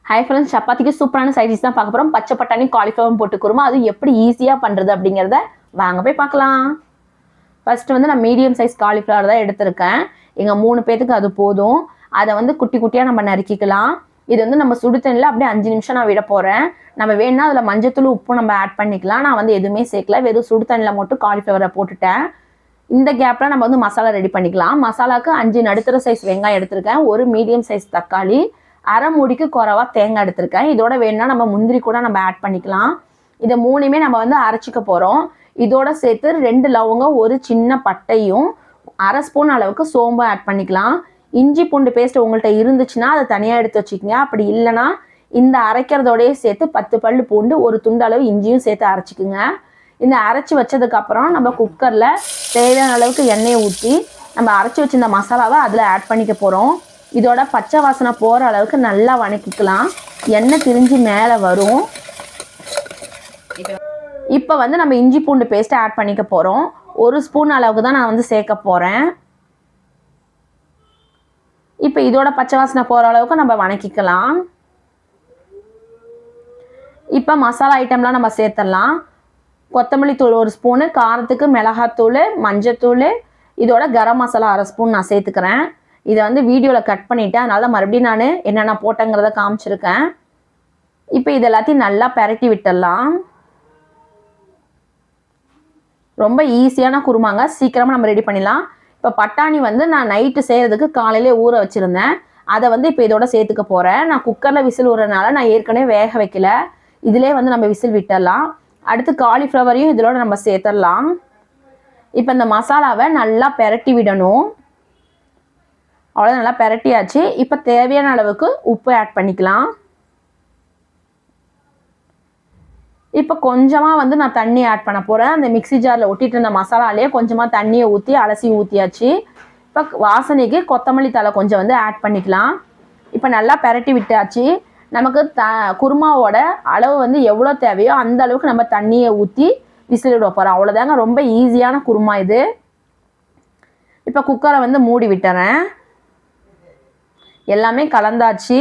Hi friends, சப்பாத்திக்கு சூப்பரான side dish தான் பார்க்க போகிறோம். பச்சை பட்டாணி காலிஃப்ளவர் போட்டு குருமா. அது எப்படி ஈஸியாக பண்ணுறது அப்படிங்கிறத வாங்க போய் பார்க்கலாம். ஃபஸ்ட்டு வந்து நான் மீடியம் சைஸ் காலிஃப்ளவர் தான் எடுத்திருக்கேன். எங்கள் 3 பேத்துக்கு அது போதும். அதை வந்து குட்டி குட்டியாக நம்ம நறுக்கிக்கலாம். இது வந்து நம்ம சுடு தண்ணியில் அப்படியே 5 நிமிஷம் நான் விட போகிறேன். நம்ம வேணுன்னா அதில் மஞ்சத்தூள் உப்பு நம்ம ஆட் பண்ணிக்கலாம். நான் வந்து எதுவுமே சேர்க்கல, வெறும் சுடு தண்ணியில் மட்டும் காலிஃப்ளவரை போட்டுட்டேன். இந்த கேப்பில் நம்ம வந்து மசாலா ரெடி பண்ணிக்கலாம். மசாலாவுக்கு 5 நடுத்தர சைஸ் வெங்காயம் எடுத்திருக்கேன், ஒரு மீடியம் சைஸ் தக்காளி, அரை மூடிக்கு குறைவாக தேங்காய் எடுத்திருக்கேன். இதோட வேணும்னா நம்ம முந்திரி கூட நம்ம ஆட் பண்ணிக்கலாம். இதை 3மே நம்ம வந்து அரைச்சிக்க போகிறோம். இதோட சேர்த்து 2 லவங்கம், ஒரு சின்ன பட்டையும், அரை ஸ்பூன் அளவுக்கு சோம்பு ஆட் பண்ணிக்கலாம். இஞ்சி பூண்டு பேஸ்ட் உங்கள்கிட்ட இருந்துச்சுன்னா அதை தனியாக எடுத்து வச்சுக்கோங்க. அப்படி இல்லைன்னா இந்த அரைக்கிறதோடய சேர்த்து 10 பல்லு பூண்டு, ஒரு துண்டு அளவு இஞ்சியும் சேர்த்து அரைச்சிக்குங்க. இந்த அரைச்சி வச்சதுக்கப்புறம் நம்ம குக்கரில் தேவையான அளவுக்கு எண்ணெயை ஊற்றி நம்ம அரைச்சி வச்சிருந்த மசாலாவை அதில் ஆட் பண்ணிக்க போகிறோம். இதோட பச்சை வாசனை போகிற அளவுக்கு நல்லா வணக்கிக்கலாம். எண்ணெய் திரிஞ்சு மேலே வரும். இப்போ வந்து நம்ம இஞ்சி பூண்டு பேஸ்ட்டை ஆட் பண்ணிக்க போகிறோம். 1 ஸ்பூன் அளவுக்கு தான் நான் வந்து சேர்க்க போகிறேன். இப்போ இதோட பச்சை வாசனை போகிற அளவுக்கு நம்ம வணக்கிக்கலாம். இப்போ மசாலா ஐட்டம்லாம் நம்ம சேர்த்துடலாம். கொத்தமல்லி தூள் 1 ஸ்பூனு, காரத்துக்கு மிளகாத்தூள், மஞ்சத்தூள், இதோட கரம் மசாலா அரை ஸ்பூன் நான் சேர்த்துக்கிறேன். இதை வந்து வீடியோவில் கட் பண்ணிவிட்டேன், அதனால் மறுபடியும் நான் என்னென்ன போட்டேங்கிறத காமிச்சிருக்கேன். இப்போ இது எல்லாத்தையும் நல்லா பெரட்டி விட்டுடலாம். ரொம்ப ஈஸியான குருமாங்க, சீக்கிரமாக நம்ம ரெடி பண்ணிடலாம். இப்போ பட்டாணி வந்து நான் நைட்டு செய்கிறதுக்கு காலையிலே ஊற வச்சுருந்தேன். அதை வந்து இப்போ இதோட சேர்த்துக்க போகிறேன். நான் குக்கரில் விசில் விடுறதுனால நான் ஏற்கனவே வேக வைக்கல, இதிலே வந்து நம்ம விசில் விட்டுடலாம். அடுத்து காலிஃப்ளவரையும் இதோட நம்ம சேர்த்துடலாம். இப்போ இந்த மசாலாவை நல்லா பெரட்டி விடணும். அவ்வளோ நல்லா பெரட்டியாச்சு. இப்போ தேவையான அளவுக்கு உப்பு ஆட் பண்ணிக்கலாம். இப்போ கொஞ்சமாக வந்து நான் தண்ணி ஆட் பண்ண போகிறேன். அந்த மிக்ஸி ஜாரில் ஒட்டிட்டு இருந்த மசாலாலேயே கொஞ்சமாக தண்ணியை ஊற்றி அலசி ஊற்றியாச்சு. இப்போ வாசனைக்கு கொத்தமல்லி தழை கொஞ்சம் வந்து ஆட் பண்ணிக்கலாம். இப்போ நல்லா பெரட்டி விட்டாச்சு. நமக்கு குருமாவோட அளவு வந்து எவ்வளோ தேவையோ அந்த அளவுக்கு நம்ம தண்ணியை ஊற்றி விசில் விட போகிறோம். அவ்வளோதாங்க, ரொம்ப ஈஸியான குருமா இது. இப்போ குக்கரை வந்து மூடி விட்டுறேன். எல்லாமே கலந்தாச்சு.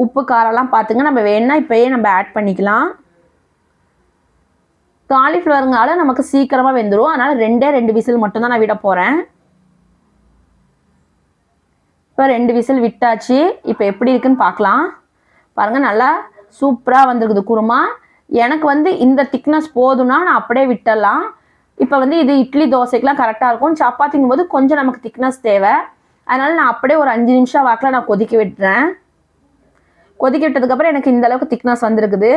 உப்பு காரெல்லாம் பார்த்துங்க, நம்ம வேணுன்னா இப்போயே நம்ம ஆட் பண்ணிக்கலாம். காலிஃப்ளவருங்கால நமக்கு சீக்கிரமாக வெந்துடும், அதனால் 2 விசில் மட்டும்தான் நான் விட போகிறேன். இப்போ 2 விசில் விட்டாச்சு. இப்போ எப்படி இருக்குன்னு பார்க்கலாம். பாருங்கள், நல்லா சூப்பராக வந்திருக்குது குருமா. எனக்கு வந்து இந்த திக்னஸ் போதும்னா நான் அப்படியே விட்டுடலாம். இப்போ வந்து இது இட்லி தோசைக்கெலாம் கரெக்டாக இருக்கும். சப்பாத்திங்கும் போது கொஞ்சம் நமக்கு திக்னஸ் தேவை. அதனால் நான் அப்படியே ஒரு 5 நிமிஷம் வாக்கில் நான் கொதிக்க விட்டுறேன். கொதிக்க விட்டதுக்கப்புறம் எனக்கு இந்த அளவுக்கு திக்னஸ் வந்திருக்குது.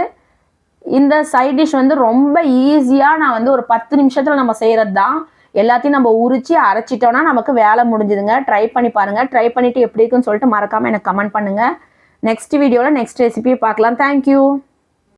இந்த சைட் டிஷ் வந்து ரொம்ப ஈஸியாக நான் வந்து ஒரு 10 நிமிஷத்தில் நம்ம செய்கிறது தான். எல்லாத்தையும் நம்ம உரித்து அரைச்சிட்டோன்னா நமக்கு வேலை முடிஞ்சுதுங்க. ட்ரை பண்ணி பாருங்கள். ட்ரை பண்ணிவிட்டு எப்படி இருக்குன்னு சொல்லிட்டு மறக்காமல் எனக்கு கமெண்ட் பண்ணுங்கள். நெக்ஸ்ட் வீடியோவில் நெக்ஸ்ட் ரெசிபியை பார்க்கலாம். தேங்க்யூ.